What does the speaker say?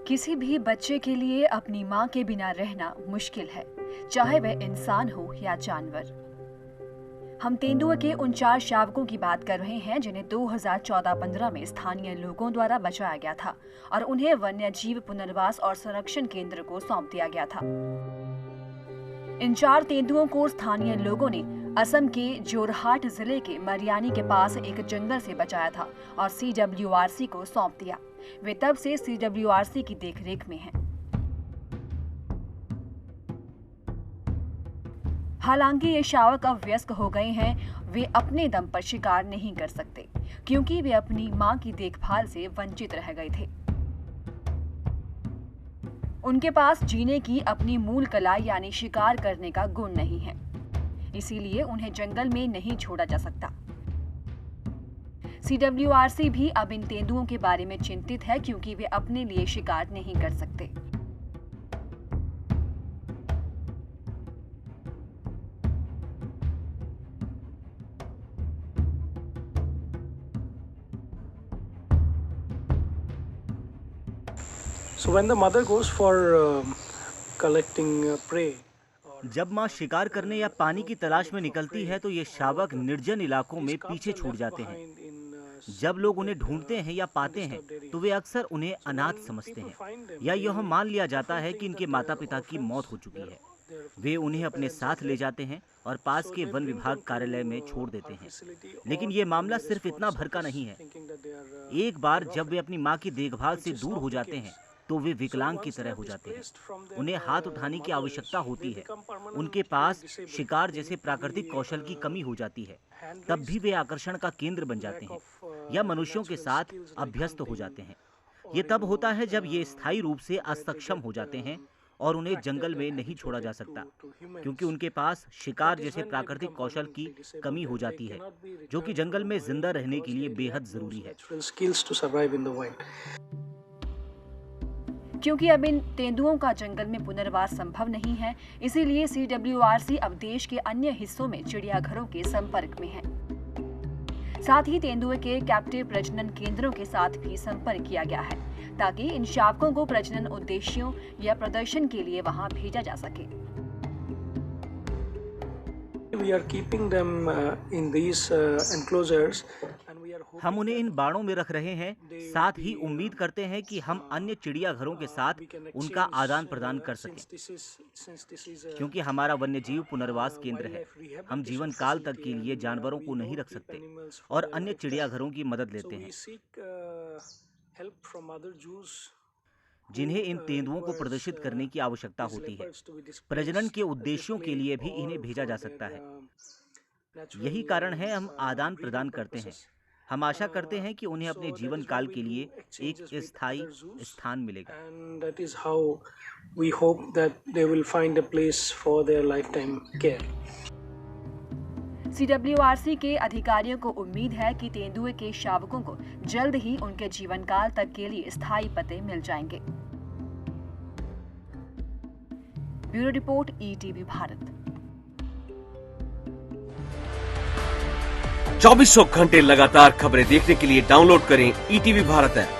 किसी भी बच्चे के लिए अपनी माँ के बिना रहना मुश्किल है, चाहे वह इंसान हो या जानवर। हम तेंदुए के उन 4 शावकों की बात कर रहे हैं जिन्हें 2014-15 में स्थानीय लोगों द्वारा बचाया गया था और उन्हें वन्यजीव पुनर्वास और संरक्षण केंद्र को सौंप दिया गया था। इन 4 तेंदुओं को स्थानीय लोगों ने असम के जोरहाट जिले के मरियानी के पास एक जंगल से बचाया था और CWRC को सौंप दिया। वे तब से CWRC की देखरेख में हैं। हालांकि ये शावक अब वयस्क हो गए हैं। वे अपने दम पर शिकार नहीं कर सकते क्योंकि वे अपनी मां की देखभाल से वंचित रह गए थे। उनके पास जीने की अपनी मूल कला यानी शिकार करने का गुण नहीं है, इसीलिए उन्हें जंगल में नहीं छोड़ा जा सकता। CWRC भी अब इन तेंदुओं के बारे में चिंतित है क्योंकि वे अपने लिए शिकार नहीं कर सकते। So when the mother goes for collecting prey, जब माँ शिकार करने या पानी की तलाश में निकलती है तो ये शावक निर्जन इलाकों में पीछे छूट जाते हैं। जब लोग उन्हें ढूंढते हैं या पाते हैं तो वे अक्सर उन्हें अनाथ समझते हैं या यह मान लिया जाता है कि इनके माता पिता की मौत हो चुकी है। वे उन्हें अपने साथ ले जाते हैं और पास के वन विभाग कार्यालय में छोड़ देते हैं। लेकिन ये मामला सिर्फ इतना भर का नहीं है। एक बार जब वे अपनी माँ की देखभाल से दूर हो जाते हैं तो वे विकलांग की तरह हो जाते हैं। उन्हें हाथ उठाने की आवश्यकता होती है। उनके पास शिकार जैसे प्राकृतिक कौशल की कमी हो जाती है। तब भी वे आकर्षण का केंद्र बन जाते हैं या मनुष्यों के साथ अभ्यस्त हो जाते हैं। ये तब होता है जब ये स्थायी रूप से असक्षम हो जाते हैं और उन्हें जंगल में नहीं छोड़ा जा सकता क्योंकि उनके पास शिकार जैसे प्राकृतिक कौशल की कमी हो जाती है, जो कि जंगल में जिंदा रहने के लिए बेहद जरूरी है। क्योंकि अब इन तेंदुओं का जंगल में पुनर्वास संभव नहीं है, इसीलिए CWRC अब देश के अन्य हिस्सों में चिड़ियाघरों के संपर्क में है। साथ ही तेंदुए के कैप्टिव प्रजनन केंद्रों के साथ भी संपर्क किया गया है ताकि इन शावकों को प्रजनन उद्देश्यों या प्रदर्शन के लिए वहां भेजा जा सके। We are keeping them in these enclosures and we are hoping हम उन्हें इन बाड़ों में रख रहे हैं। साथ ही उम्मीद करते हैं कि हम अन्य चिड़ियाघरों के साथ उनका आदान प्रदान कर सकें क्योंकि हमारा वन्यजीव पुनर्वास केंद्र है। हम जीवन काल तक के लिए जानवरों को नहीं रख सकते और अन्य चिड़ियाघरों की मदद लेते हैं जिन्हें इन तेंदुओं को प्रदर्शित करने की आवश्यकता होती है। प्रजनन के उद्देश्यों के लिए भी इन्हें भेजा जा सकता है। यही कारण है हम आदान प्रदान करते हैं। हम आशा करते हैं कि उन्हें अपने जीवन काल के लिए एक स्थायी स्थान मिलेगा। CWRC के अधिकारियों को उम्मीद है कि तेंदुए के शावकों को जल्द ही उनके जीवन काल तक के लिए स्थायी पते मिल जाएंगे। Bureau report ETV Bharat. 24 घंटे लगातार खबरें देखने के लिए डाउनलोड करें ETV भारत ऐप।